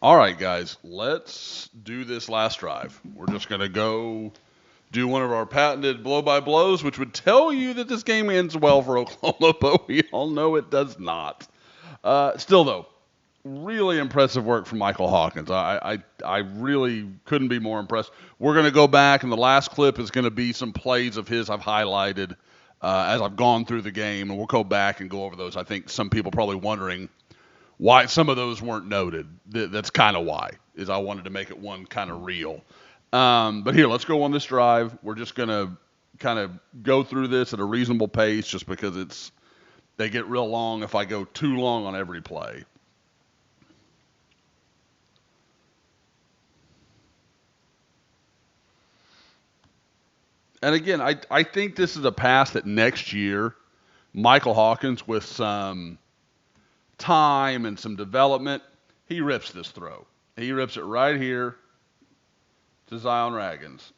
All right, guys, let's do this last drive. We're just going to go do one of our patented blow by blows, which would tell you that this game ends well for Oklahoma, but we all know it does not. Still, though, really impressive work from Michael Hawkins. I really couldn't be more impressed. We're going to go back, and the last clip is going to be some plays of his I've highlighted as I've gone through the game, and we'll go back and go over those. I think some people probably wondering why some of those weren't noted. That's kind of why, is I wanted to make it one kind of real. But here, let's go on this drive. We're just going to kind of go through this at a reasonable pace just because they get real long if I go too long on every play. And again, I think this is a pass that next year, Michael Hawkins, with some time and some development, he rips this throw. He rips it right here to Zion Raggins.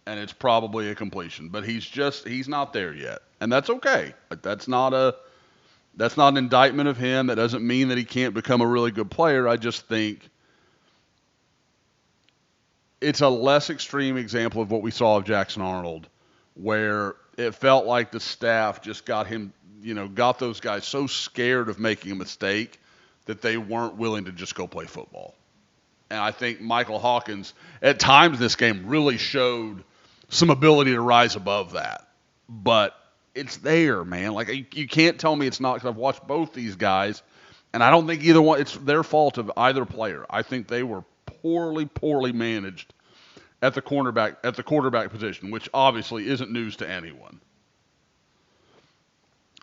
And it's probably a completion. But he's not there yet. And that's okay. That's not an indictment of him. That doesn't mean that he can't become a really good player. I just think it's a less extreme example of what we saw of Jackson Arnold, where it felt like the staff just got those guys so scared of making a mistake that they weren't willing to just go play football. And I think Michael Hawkins, at times this game, really showed some ability to rise above that. But it's there, man. Like, you can't tell me it's not, because I've watched both these guys, and I don't think either one, it's their fault of either player. I think they were poorly managed at the quarterback position, which obviously isn't news to anyone.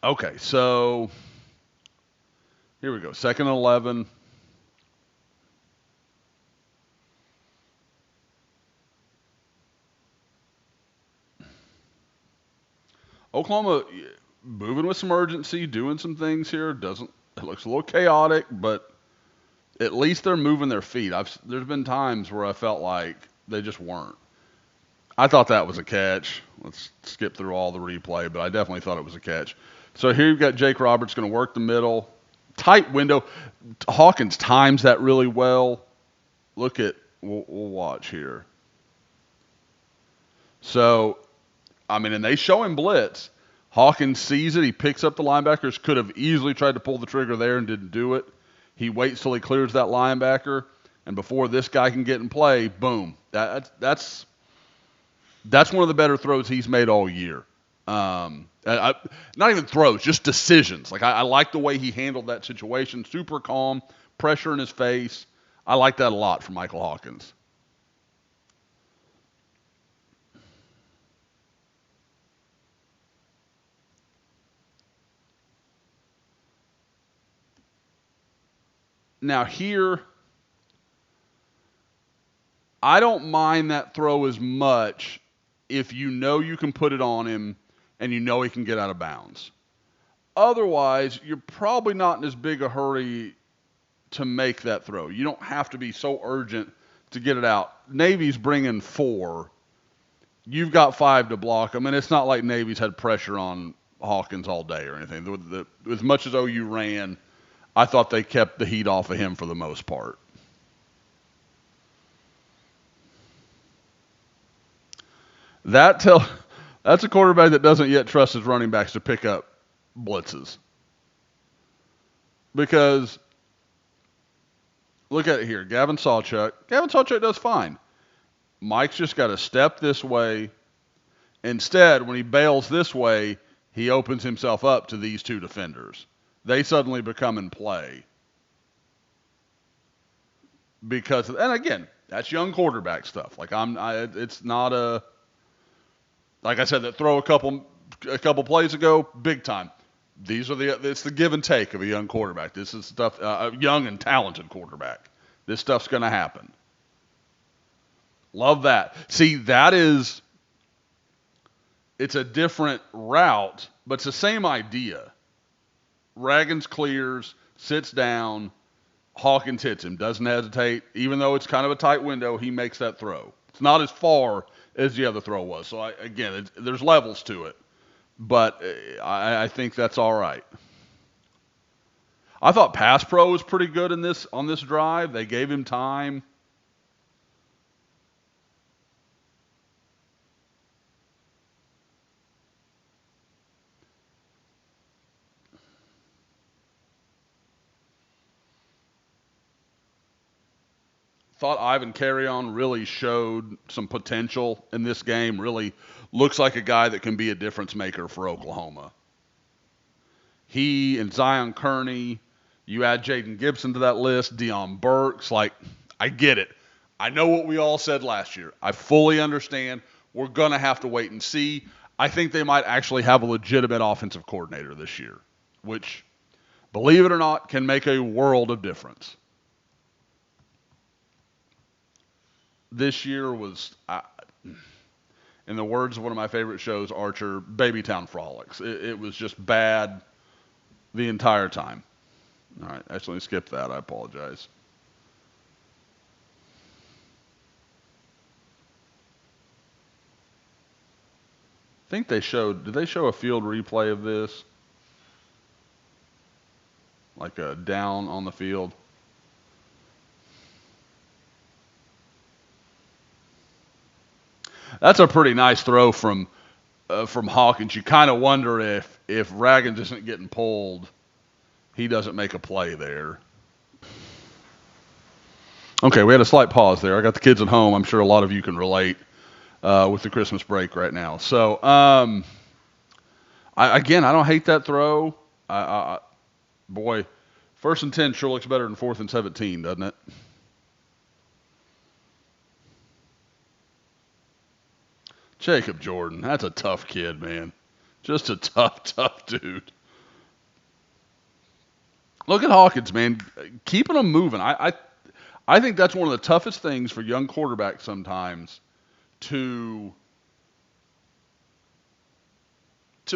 Okay, so here we go. Second and 11. Oklahoma moving with some urgency, doing some things here. Doesn't It looks a little chaotic, but at least they're moving their feet. There's been times where I felt like they just weren't. I thought that was a catch. Let's skip through all the replay, but I definitely thought it was a catch. So here you've got Jake Roberts going to work the middle. Tight window. Hawkins times that really well. We'll watch here. So, I mean, and they show him blitz. Hawkins sees it. He picks up the linebackers. Could have easily tried to pull the trigger there and didn't do it. He waits till he clears that linebacker, and before this guy can get in play, boom. That's one of the better throws he's made all year. Not even throws, just decisions. Like, I like the way he handled that situation. Super calm, pressure in his face. I like that a lot from Michael Hawkins. Now here, I don't mind that throw as much if you know you can put it on him and you know he can get out of bounds. Otherwise, you're probably not in as big a hurry to make that throw. You don't have to be so urgent to get it out. Navy's bringing 4. You've got 5 to block them, and it's not like Navy's had pressure on Hawkins all day or anything. As much as OU ran, I thought they kept the heat off of him for the most part. That tell That's a quarterback that doesn't yet trust his running backs to pick up blitzes. Because look at it here. Gavin Sawchuk. Gavin Sawchuk does fine. Mike's just got to step this way. Instead, when he bails this way, he opens himself up to these two defenders. They suddenly become in play. And again, that's young quarterback stuff. It's not like I said, that throw a couple plays ago, big time. It's the give and take of a young quarterback. This is stuff, a young and talented quarterback. This stuff's going to happen. Love that. See, it's a different route, but it's the same idea. Raggins clears, sits down, Hawkins hits him, doesn't hesitate. Even though it's kind of a tight window, he makes that throw. It's not as far as the other throw was. So, there's levels to it. But I think that's all right. I thought pass pro was pretty good in this on this drive. They gave him time. Thought Ivan Carrion really showed some potential in this game. Really looks like a guy that can be a difference maker for Oklahoma. He and Zion Kearney, you add Jaden Gibson to that list, Deion Burks. Like, I get it. I know what we all said last year. I fully understand. We're going to have to wait and see. I think they might actually have a legitimate offensive coordinator this year, which, believe it or not, can make a world of difference. This year was, in the words of one of my favorite shows, Archer, Babytown Frolics. It was just bad the entire time. All right, actually skipped that. I apologize. I think did they show a field replay of this? Like a down on the field? That's a pretty nice throw from Hawkins. You kind of wonder if Raggins isn't getting pulled, he doesn't make a play there. Okay, we had a slight pause there. I got the kids at home. I'm sure a lot of you can relate with the Christmas break right now. So, I don't hate that throw. Boy, 1st and 10 sure looks better than 4th and 17, doesn't it? Jacob Jordan, that's a tough kid, man. Just a tough dude. Look at Hawkins, man, keeping them moving. I think that's one of the toughest things for young quarterbacks sometimes to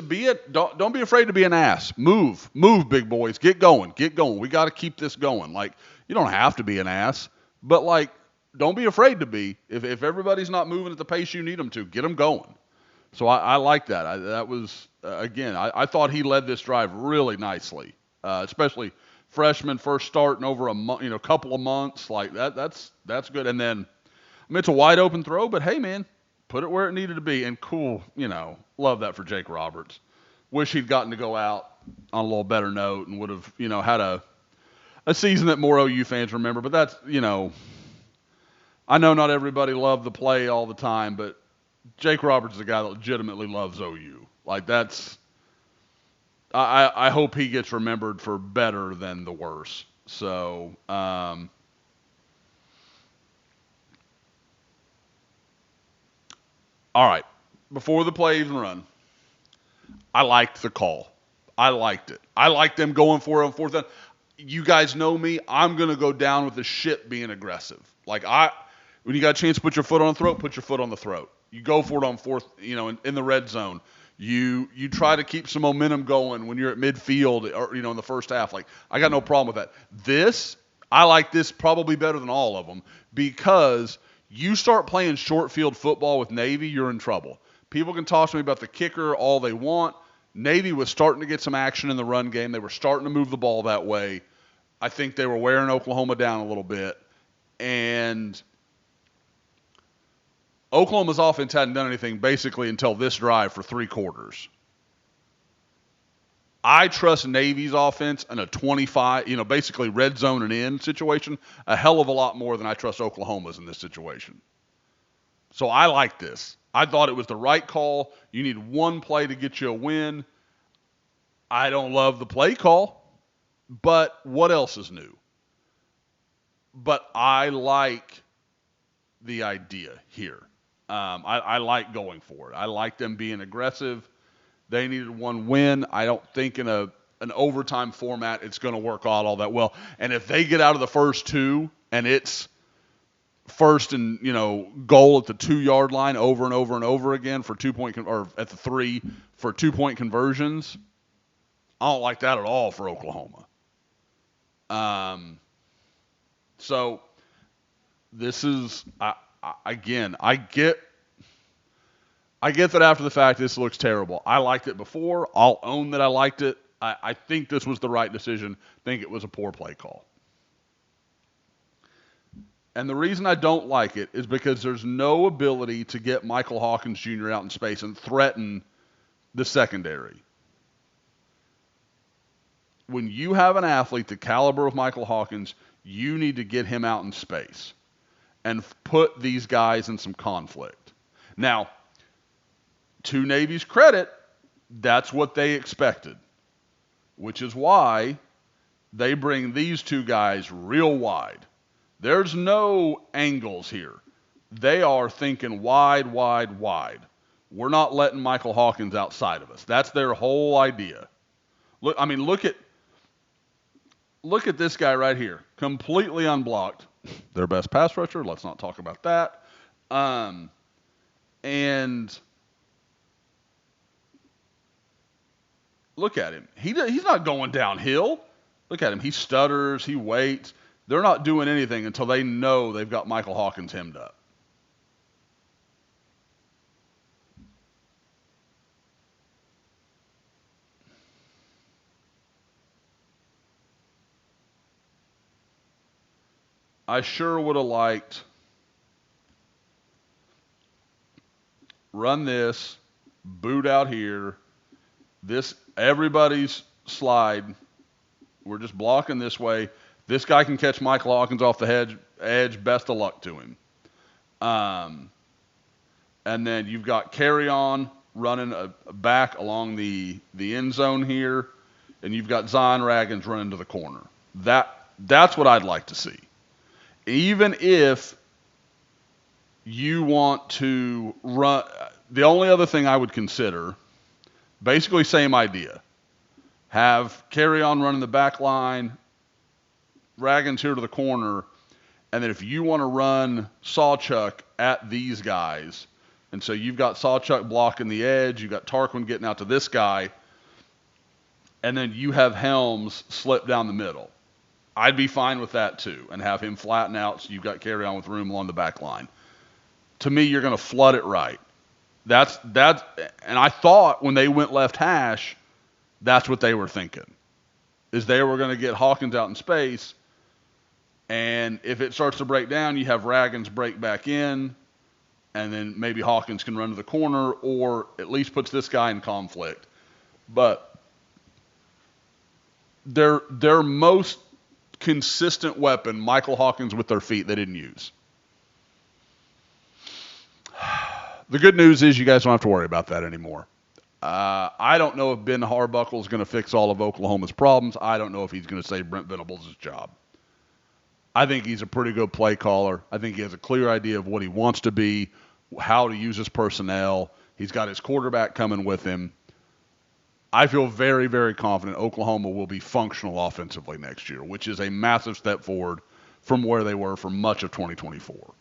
be don't be afraid to be an ass. Move, big boys. Get going. We got to keep this going. Like, you don't have to be an ass, but like, don't be afraid to be. If everybody's not moving at the pace you need them to, get them going. So I like that. That was again. I thought he led this drive really nicely, especially freshman first start in over a month, couple of months. Like that's good. And then, I mean, it's a wide open throw, but hey, man, put it where it needed to be. And cool, love that for Jake Roberts. Wish he'd gotten to go out on a little better note and would have, had a season that more OU fans remember. But that's, I know not everybody loved the play all the time, but Jake Roberts is a guy that legitimately loves OU. Like, that's, I hope he gets remembered for better than the worse. So, all right. Before the play even run, I liked the call. I liked it. I liked them going for it on 4th down. You guys know me. I'm going to go down with the shit being aggressive. Like, when you got a chance to put your foot on the throat, put your foot on the throat. You go for it on 4th, in the red zone. You try to keep some momentum going when you're at midfield or, in the first half. Like, I got no problem with that. I like this probably better than all of them because you start playing short field football with Navy, you're in trouble. People can talk to me about the kicker all they want. Navy was starting to get some action in the run game. They were starting to move the ball that way. I think they were wearing Oklahoma down a little bit. And Oklahoma's offense hadn't done anything basically until this drive for 3 quarters. I trust Navy's offense in a 25, basically red zone and in situation a hell of a lot more than I trust Oklahoma's in this situation. So I like this. I thought it was the right call. You need one play to get you a win. I don't love the play call, but what else is new? But I like the idea here. I like going for it. I like them being aggressive. They needed one win. I don't think in an overtime format it's going to work out all that well. And if they get out of the first 2 and it's first and goal at the 2-yard line over and over and over again for 2-point or at the 3 for 2-point conversions, I don't like that at all for Oklahoma. So this is I get that after the fact this looks terrible. I liked it before. I'll own that I liked it. I think this was the right decision. I think it was a poor play call. And the reason I don't like it is because there's no ability to get Michael Hawkins Jr. out in space and threaten the secondary. When you have an athlete the caliber of Michael Hawkins, you need to get him out in space and put these guys in some conflict. Now, to Navy's credit, that's what they expected, which is why they bring these two guys real wide. There's no angles here. They are thinking wide, wide, wide. We're not letting Michael Hawkins outside of us. That's their whole idea. Look at this guy right here, completely unblocked. Their best pass rusher. Let's not talk about that. And look at him. He's not going downhill. Look at him. He stutters. He waits. They're not doing anything until they know they've got Michael Hawkins hemmed up. I sure would have liked run this, boot out here, this everybody's slide. We're just blocking this way. This guy can catch Michael Hawkins off the edge. Best of luck to him. And then you've got Carry On running back along the end zone here, and you've got Zion Raggins running to the corner. That's what I'd like to see. Even if you want to run, the only other thing I would consider, basically same idea. Have Carry On running the back line, Raggins here to the corner, and then if you want to run Sawchuck at these guys, and so you've got Sawchuck blocking the edge, you've got Tarquin getting out to this guy, and then you have Helms slip down the middle. I'd be fine with that too, and have him flatten out so you've got Carry On with room along the back line. To me, you're going to flood it right. That's and I thought when they went left hash, that's what they were thinking, is they were going to get Hawkins out in space, and if it starts to break down, you have Raggins break back in, and then maybe Hawkins can run to the corner or at least puts this guy in conflict. But their most consistent weapon, Michael Hawkins with their feet, they didn't use. The good news is you guys don't have to worry about that anymore. I don't know if Ben Harbuckle is going to fix all of Oklahoma's problems. I don't know if he's going to save Brent Venables' job. I think he's a pretty good play caller. I think he has a clear idea of what he wants to be, how to use his personnel. He's got his quarterback coming with him. I feel very, very confident Oklahoma will be functional offensively next year, which is a massive step forward from where they were for much of 2024.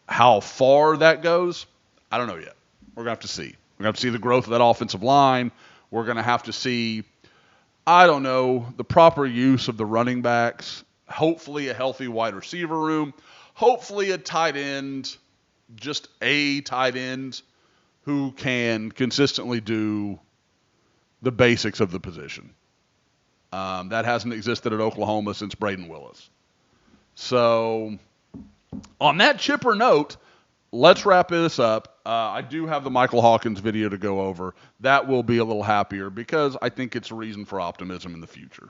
How far that goes, I don't know yet. We're going to have to see. We're going to have to see the growth of that offensive line. We're going to have to see, I don't know, the proper use of the running backs, hopefully a healthy wide receiver room, hopefully a tight end, just a tight end who can consistently do the basics of the position. That hasn't existed at Oklahoma since Braden Willis. So on that chipper note, let's wrap this up. I do have the Michael Hawkins video to go over. That will be a little happier because I think it's a reason for optimism in the future.